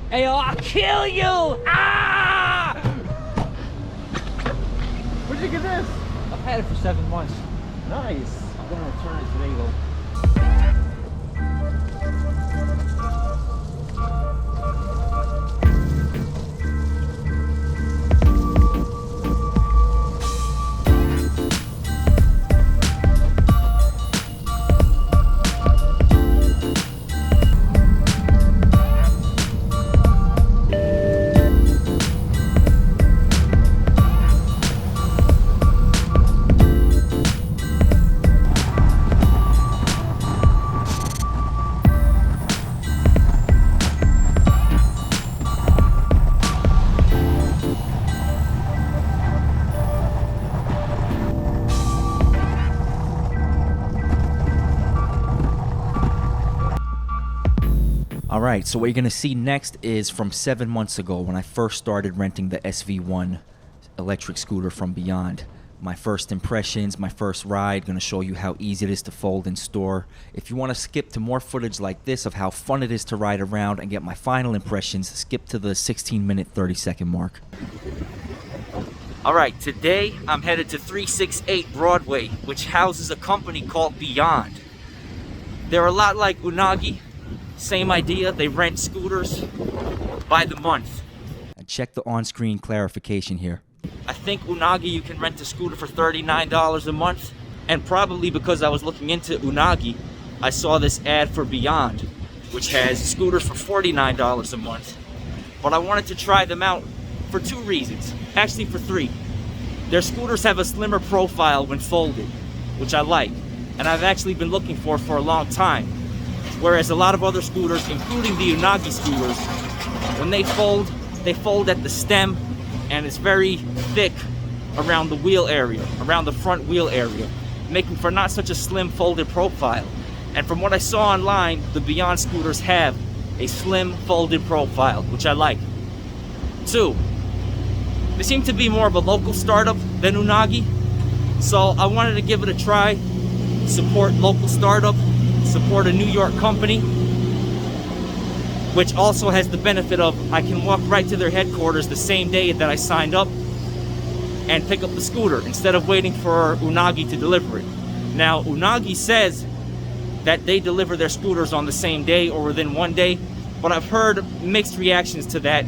Hey, yo, I'll kill you! Ah! Where'd you get this? I've had it for 7 months. Nice. I'm gonna return it today, though. All right, so what you're gonna see next is from 7 months ago when I first started renting the SV1 electric scooter from Beyond. My first impressions, my first ride, gonna show you how easy it is to fold and store. If you wanna skip to more footage like this of how fun it is to ride around and get my final impressions, skip to the 16-minute, 30-second mark. All right, today I'm headed to 368 Broadway, which houses a company called Beyond. They're a lot like Unagi. Same idea, they rent scooters by the month. And check the on-screen clarification here. I think Unagi you can rent a scooter for $39 a month. And probably because I was looking into Unagi, I saw this ad for Beyond, which has scooters for $49 a month. But I wanted to try them out for 2 reasons. Actually for 3. Their scooters have a slimmer profile when folded, which I like. And I've actually been looking for a long time. Whereas a lot of other scooters, including the Unagi scooters, when they fold at the stem, and it's very thick around the wheel area, around the front wheel area, making for not such a slim folded profile. And from what I saw online, the Beyond scooters have a slim folded profile, which I like. 2, they seem to be more of a local startup than Unagi, so I wanted to give it a try, support local startup, support a New York company, which also has the benefit of I can walk right to their headquarters the same day that I signed up and pick up the scooter instead of waiting for Unagi to deliver it. Now, Unagi says that they deliver their scooters on the same day or within 1 day, but I've heard mixed reactions to that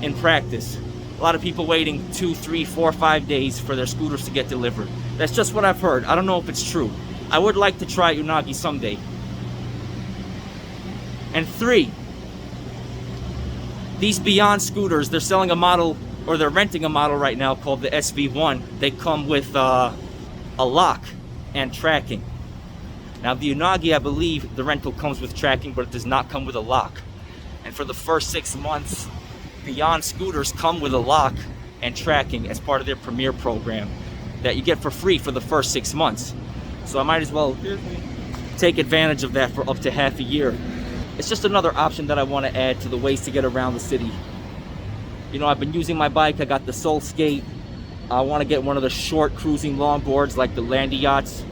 in practice. A lot of people waiting 2, 3, 4, 5 days for their scooters to get delivered. That's just what I've heard. I don't know if it's true. I would like to try Unagi someday. And 3, these Beyond scooters, they're selling a model, or they're renting a model right now called the SV1. They come with a lock and tracking. Now the Unagi, I believe the rental comes with tracking, but it does not come with a lock. And for the first 6 months, Beyond scooters come with a lock and tracking as part of their Premier program that you get for free for the first 6 months. So I might as well take advantage of that for up to half a year. It's just another option that I want to add to the ways to get around the city. You know, I've been using my bike. I got the Soul Skate. I want to get one of the short cruising longboards like the Landy Yachts.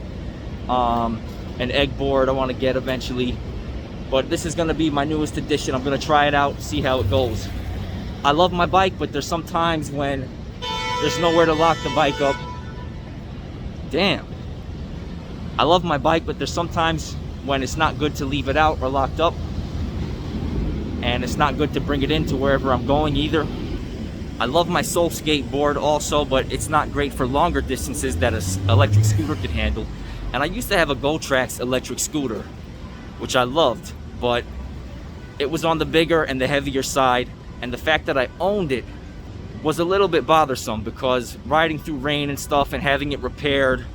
An egg board I want to get eventually. But this is going to be my newest addition. I'm going to try it out, see how it goes. I love my bike, but there's some times when there's nowhere to lock the bike up. Damn. I love my bike, but there's sometimes when it's not good to leave it out or locked up. And it's not good to bring it into wherever I'm going either. I love my Soul skateboard also, but it's not great for longer distances that an electric scooter could handle. And I used to have a GoTrax electric scooter, which I loved, but it was on the bigger and the heavier side. And the fact that I owned it was a little bit bothersome because riding through rain and stuff and having it repaired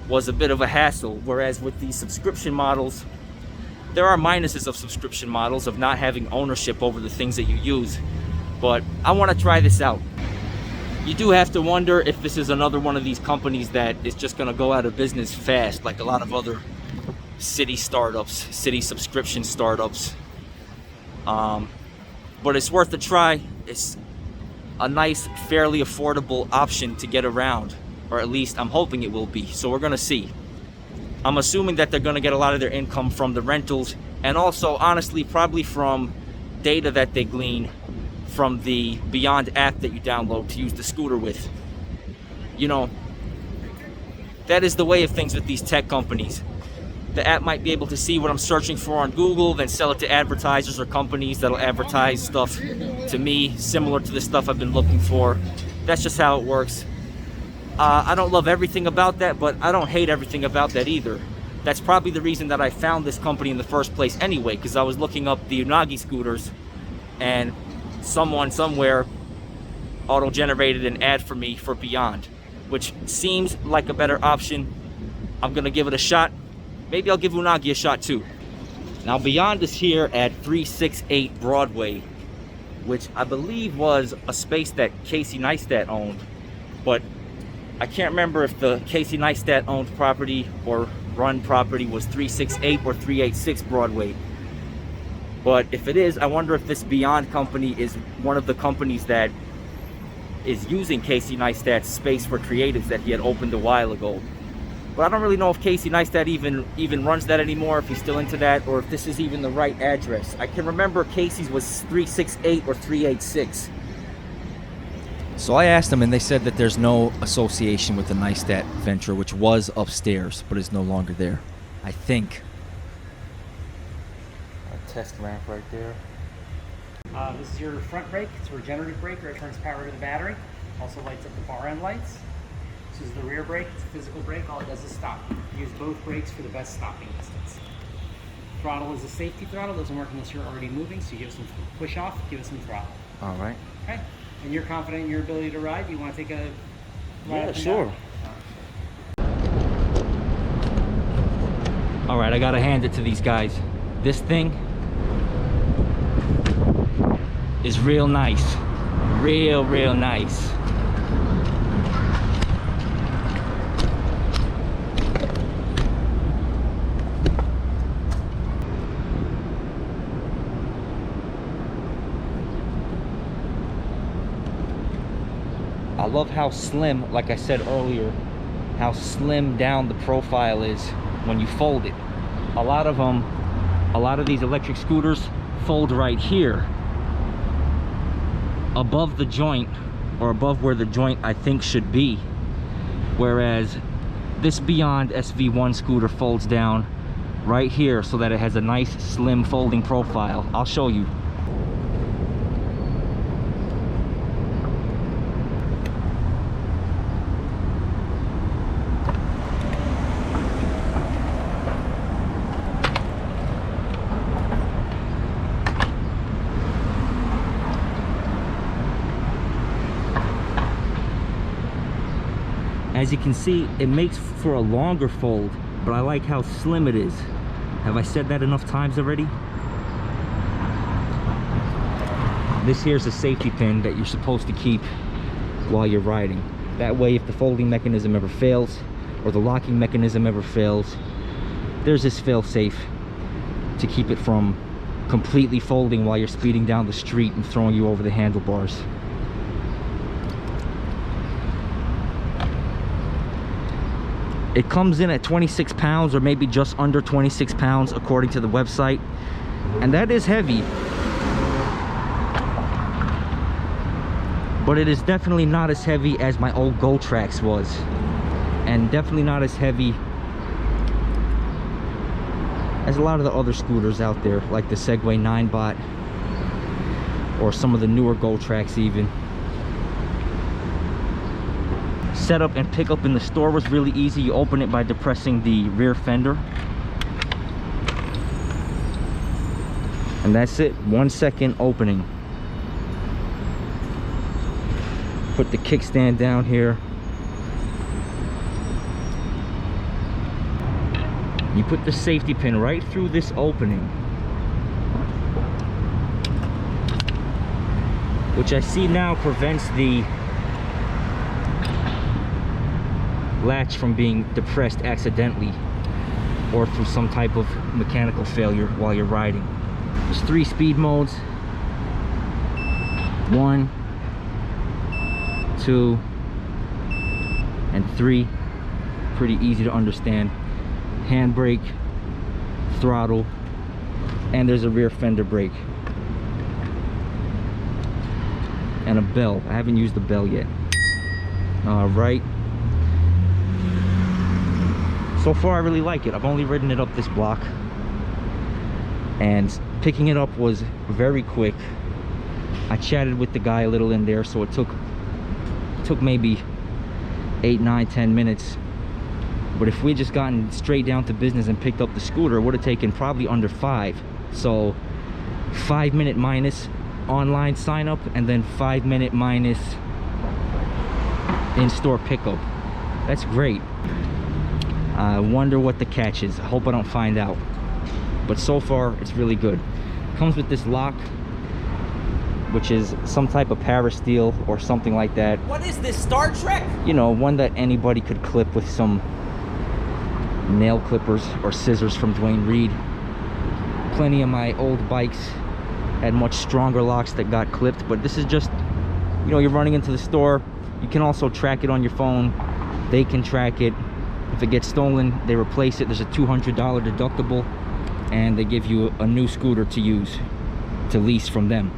was a bit of a hassle. Whereas with these subscription models, there are minuses of subscription models of not having ownership over the things that you use. But I want to try this out. You do have to wonder if this is another one of these companies that is just going to go out of business fast, like a lot of other city startups, city subscription startups. But it's worth a try. It's a nice, fairly affordable option to get around, or at least I'm hoping it will be. So we're going to see. I'm assuming that they're going to get a lot of their income from the rentals, and also, honestly, probably from data that they glean from the Beyond app that you download to use the scooter with. You know, that is the way of things with these tech companies. The app might be able to see what I'm searching for on Google, then sell it to advertisers or companies that'll advertise stuff to me similar to the stuff I've been looking for. That's just how it works. I don't love everything about that, but I don't hate everything about that either. That's probably the reason that I found this company in the first place anyway, because I was looking up the Unagi scooters and someone somewhere auto-generated an ad for me for Beyond, which seems like a better option. I'm gonna give it a shot. Maybe I'll give Unagi a shot too. Now Beyond is here at 368 Broadway, which I believe was a space that Casey Neistat owned, but I can't remember if the Casey Neistat owned property or run property was 368 or 386 Broadway. But if it is, I wonder if this Beyond company is one of the companies that is using Casey Neistat's space for creatives that he had opened a while ago. But I don't really know if Casey Neistat even runs that anymore, if he's still into that, or if this is even the right address. I can remember Casey's was 368 or 386. So I asked them, and they said that there's no association with the Neistat venture, which was upstairs, but is no longer there, I think. A test ramp right there. This is your front brake. It's a regenerative brake, or it turns power to the battery. Also lights up the far end lights. This is the rear brake. It's a physical brake. All it does is stop. Use both brakes for the best stopping distance. Throttle is a safety throttle. It doesn't work unless you're already moving, so you give it some push off, give it some throttle. All right. Okay. And you're confident in your ability to ride? You want to take a ride? Yeah, up and sure. down? All right, I gotta hand it to these guys. This thing is real nice. Real nice. I love how slim, like I said earlier, how slim down the profile is when you fold it. A lot of these electric scooters fold right here above the joint, or above where the joint I think should be, whereas this Beyond SV1 scooter folds down right here so that it has a nice slim folding profile. I'll show you. As you can see, it makes for a longer fold, but I like how slim it is. Have I said that enough times already? This here's a safety pin that you're supposed to keep while you're riding. That way, if the folding mechanism ever fails, or the locking mechanism ever fails, there's this fail-safe to keep it from completely folding while you're speeding down the street and throwing you over the handlebars. It comes in at 26 pounds, or maybe just under 26 pounds according to the website, and that is heavy, but it is definitely not as heavy as my old Go Trax was, and definitely not as heavy as a lot of the other scooters out there, like the Segway 9bot or some of the newer Go Trax even. Setup and pickup in the store was really easy. You open it by depressing the rear fender, and that's it. 1 second opening. Put the kickstand down here. You put the safety pin right through this opening, which I see now prevents the latch from being depressed accidentally or through some type of mechanical failure while you're riding. There's 3 speed modes: 1, 2, and 3. Pretty easy to understand. Handbrake, throttle, and there's a rear fender brake. and a bell. I haven't used the bell yet. All right. So far I really like it. I've only ridden it up this block, and picking it up was very quick. I chatted with the guy a little in there, so it took maybe 8, 9, 10 minutes. But if we had just gotten straight down to business and picked up the scooter, it would have taken probably under 5. So 5-minute minus online sign up, and then 5-minute minus in-store pickup. That's great. I wonder what the catch is. I hope I don't find out. But so far, it's really good. Comes with this lock, which is some type of parasteel or something like that. What is this, Star Trek? You know, one that anybody could clip with some nail clippers or scissors from Dwayne Reed. Plenty of my old bikes had much stronger locks that got clipped, but this is just, you know, you're running into the store. You can also track it on your phone. They can track it. If it gets stolen, they replace it. There's a $200 deductible, and they give you a new scooter to use, to lease from them.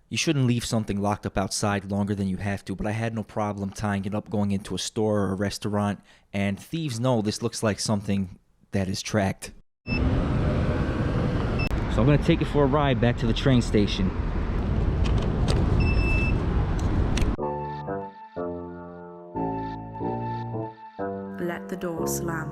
You shouldn't leave something locked up outside longer than you have to, but I had no problem tying it up going into a store or a restaurant, and thieves know this looks like something that is tracked. So I'm gonna take it for a ride back to the train station. Let the door slam.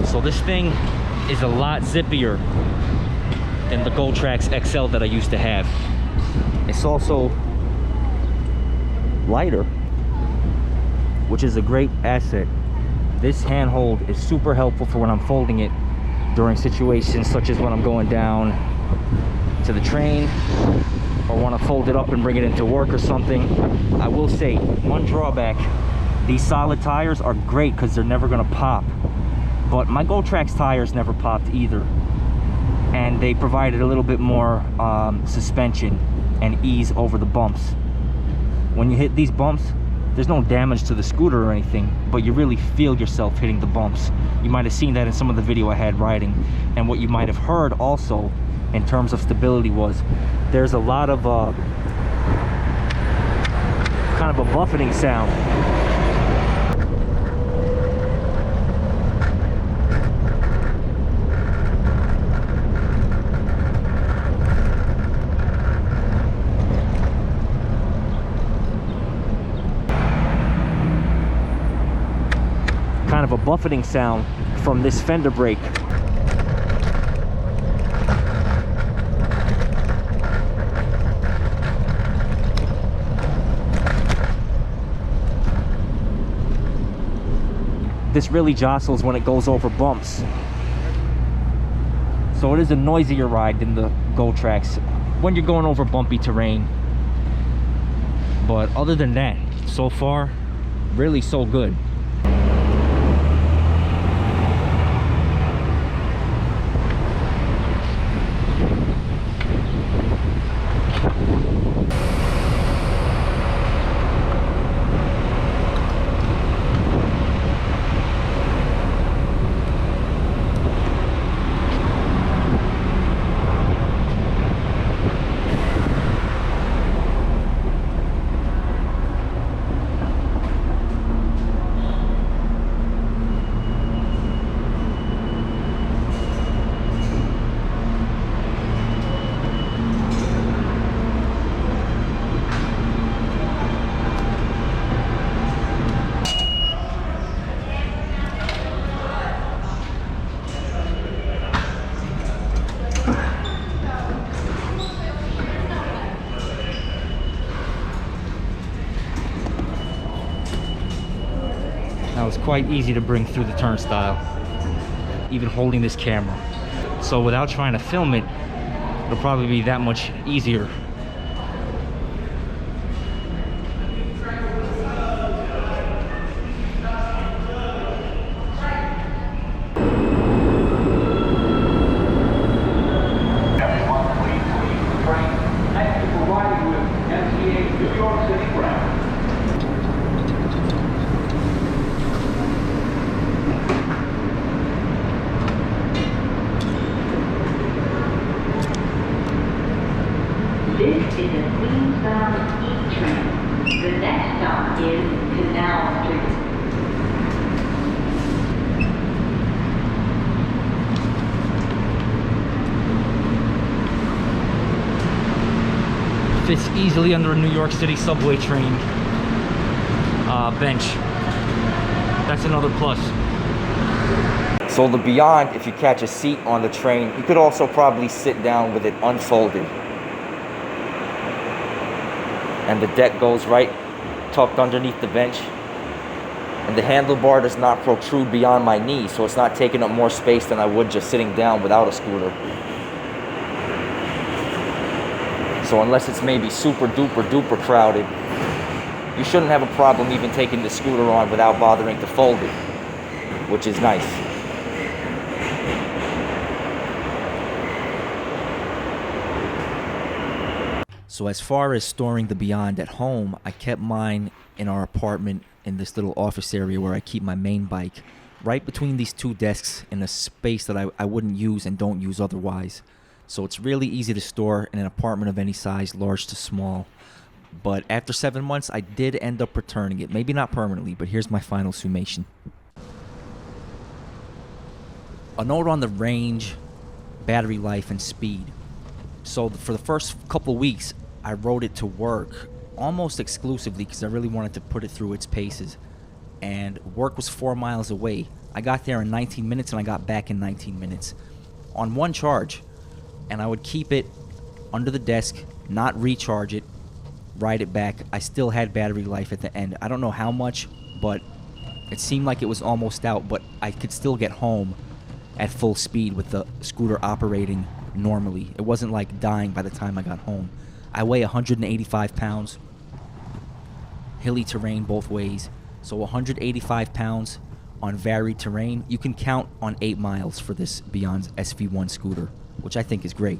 So this thing is a lot zippier than the Goldtrax XL that I used to have. It's also lighter, which is a great asset. This handhold is super helpful for when I'm folding it during situations such as when I'm going down to the train or want to fold it up and bring it into work or something. I will say, one drawback, these solid tires are great because they're never going to pop. But my Goldtrax tires never popped either, and they provided a little bit more suspension and ease over the bumps. When you hit these bumps, there's no damage to the scooter or anything, but you really feel yourself hitting the bumps. You might have seen that in some of the video I had riding. And what you might have heard also in terms of stability was there's a lot of kind of a buffeting sound. Kind of a buffeting sound from this fender brake. This really jostles when it goes over bumps. So it is a noisier ride than the Goldtrax when you're going over bumpy terrain. But other than that, so far, really so good. Now it's quite easy to bring through the turnstile, even holding this camera. So without trying to film it, it'll probably be that much easier. fits easily under a New York City subway train bench. That's another plus. So the Beyond, if you catch a seat on the train, you could also probably sit down with it unfolded. And the deck goes right tucked underneath the bench. And the handlebar does not protrude beyond my knee, so it's not taking up more space than I would just sitting down without a scooter. So unless it's maybe super duper crowded, you shouldn't have a problem even taking the scooter on without bothering to fold it, which is nice. So as far as storing the Beyond at home, I kept mine in our apartment in this little office area where I keep my main bike, right between these two desks in a space that I wouldn't use and don't use otherwise. So it's really easy to store in an apartment of any size, large to small. But after 7 months, I did end up returning it. Maybe not permanently, but here's my final summation. A note on the range, battery life, and speed. So for the first couple weeks, I rode it to work almost exclusively because I really wanted to put it through its paces. And work was 4 miles away. I got there in 19 minutes and I got back in 19 minutes on one charge. And I would keep it under the desk, not recharge it, ride it back. I still had battery life at the end. I don't know how much, but it seemed like it was almost out, but I could still get home at full speed with the scooter operating normally. It wasn't like dying by the time I got home. I weigh 185 pounds, hilly terrain both ways. So 185 pounds on varied terrain. You can count on 8 miles for this Beyond SV1 scooter, which I think is great.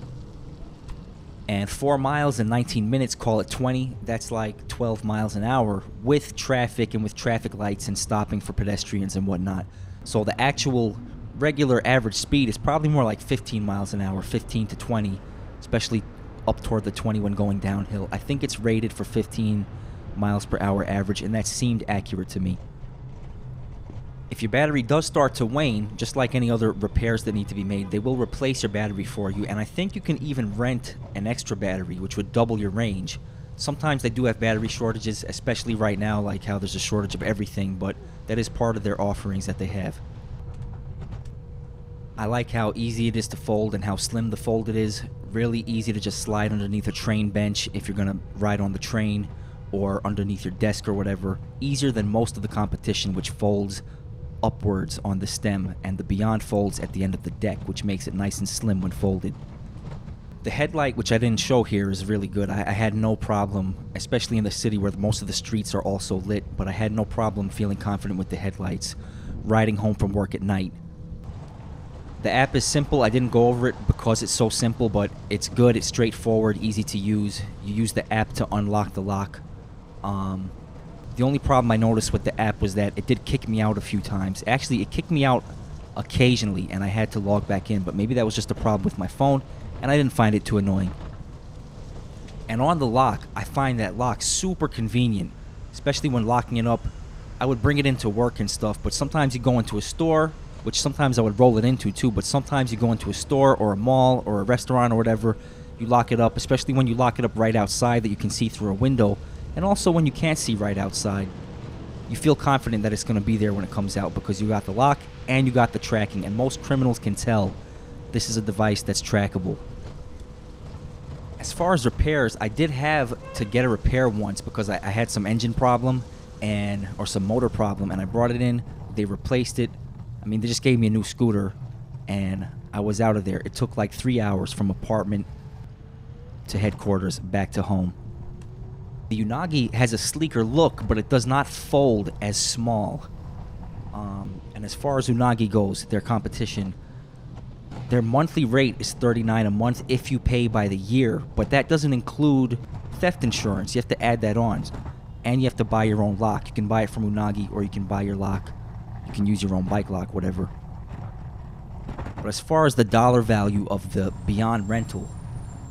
And 4 miles in 19 minutes, call it 20. That's like 12 miles an hour with traffic and with traffic lights and stopping for pedestrians and whatnot. So the actual regular average speed is probably more like 15 miles an hour, 15 to 20, especially up toward the 20 when going downhill. I think it's rated for 15 miles per hour average, and that seemed accurate to me. If your battery does start to wane, just like any other repairs that need to be made, they will replace your battery for you, and I think you can even rent an extra battery, which would double your range. Sometimes they do have battery shortages, especially right now, like how there's a shortage of everything, but that is part of their offerings that they have. I like how easy it is to fold and how slim the fold it is. Really easy to just slide underneath a train bench if you're gonna ride on the train, or underneath your desk or whatever. Easier than most of the competition, which folds upwards on the stem, and the Beyond folds at the end of the deck, which makes it nice and slim when folded. The headlight, which I didn't show here, is really good. I had no problem, especially in the city where most of the streets are also lit, but I had no problem feeling confident with the headlights riding home from work at night. The app is simple. I didn't go over it because it's so simple, but it's good. It's straightforward, easy to use. You use the app to unlock the lock. The only problem I noticed with the app was that it did kick me out a few times. Actually, it kicked me out occasionally, and I had to log back in, but maybe that was just a problem with my phone, and I didn't find it too annoying. And on the lock, I find that lock super convenient, especially when locking it up. I would bring it into work and stuff, but sometimes you go into a store, which sometimes I would roll it into too, but sometimes you go into a store or a mall or a restaurant or whatever, you lock it up, especially when you lock it up right outside that you can see through a window. And also when you can't see right outside, you feel confident that it's going to be there when it comes out because you got the lock and you got the tracking. And most criminals can tell this is a device that's trackable. As far as repairs, I did have to get a repair once because I had some engine problem or some motor problem, and I brought it in. They replaced it. I mean, they just gave me a new scooter, and I was out of there. It took like 3 hours from apartment to headquarters back to home. The Unagi has a sleeker look, but it does not fold as small. And as far as Unagi goes, their competition, their monthly rate is $39 a month if you pay by the year, but that doesn't include theft insurance. You have to add that on, and you have to buy your own lock. You can buy it from Unagi, or you can buy your lock. You can use your own bike lock, whatever. But as far as the dollar value of the Beyond rental,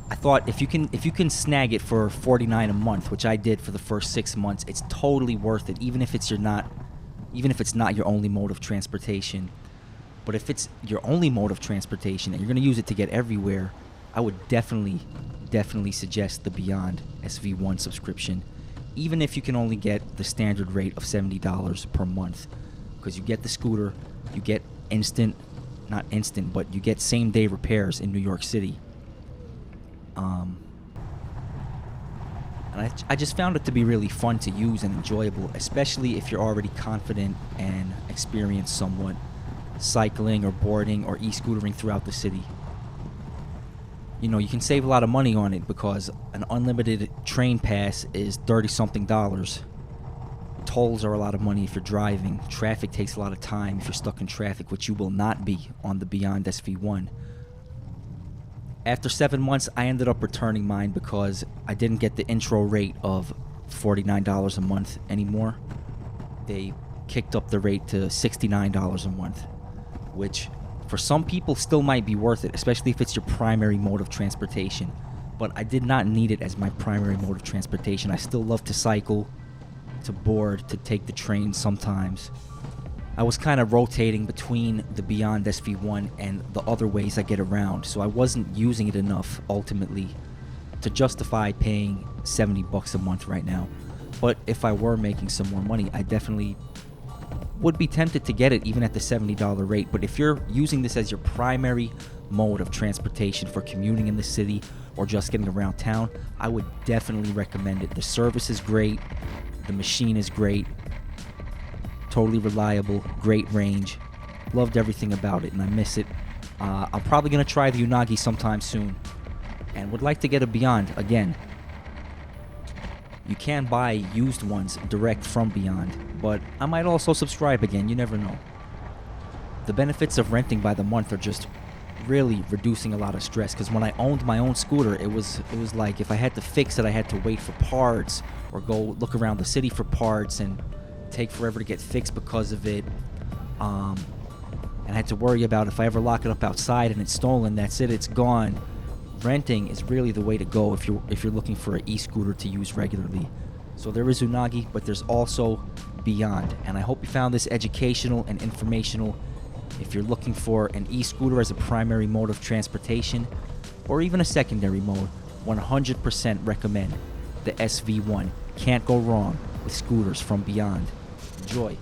I thought if you can snag it for $49 a month, which I did for the first 6 months, it's totally worth it, even if it's not your only mode of transportation. But if it's your only mode of transportation and you're going to use it to get everywhere, I would definitely suggest the Beyond SV1 subscription, even if you can only get the standard rate of $70 per month, because you get the scooter, you get not instant, but you get same-day repairs in New York City. And I just found it to be really fun to use and enjoyable, especially if you're already confident and experienced somewhat cycling or boarding or e-scootering throughout the city. You know, you can save a lot of money on it because an unlimited train pass is $30-something. Tolls are a lot of money if you're driving. Traffic takes a lot of time if you're stuck in traffic, which you will not be on the Beyond SV1. After 7 months, I ended up returning mine because I didn't get the intro rate of $49 a month anymore. They kicked up the rate to $69 a month, which for some people still might be worth it, especially if it's your primary mode of transportation. But I did not need it as my primary mode of transportation. I still love to cycle, to board, to take the train sometimes. I was kind of rotating between the Beyond SV1 and the other ways I get around, so I wasn't using it enough ultimately to justify paying $70 a month right now. But if I were making some more money, I definitely would be tempted to get it even at the $70 rate. But if you're using this as your primary mode of transportation for commuting in the city or just getting around town, I would definitely recommend it. The service is great, the machine is great, totally reliable, great range. Loved everything about it, and I miss it. I'm probably going to try the Unagi sometime soon, and would like to get a Beyond again. You can buy used ones direct from Beyond, but I might also subscribe again, you never know. The benefits of renting by the month are just really reducing a lot of stress, because when I owned my own scooter, it was like if I had to fix it, I had to wait for parts or go look around the city for parts and take forever to get fixed because of it. And I had to worry about if I ever lock it up outside and it's stolen, that's it, it's gone. Renting is really the way to go if you're looking for an e-scooter to use regularly. So there is Unagi, but there's also Beyond, and I hope you found this educational and informational. If you're looking for an e-scooter as a primary mode of transportation, or even a secondary mode, 100% recommend the SV1. Can't go wrong with scooters from Beyond. Enjoy.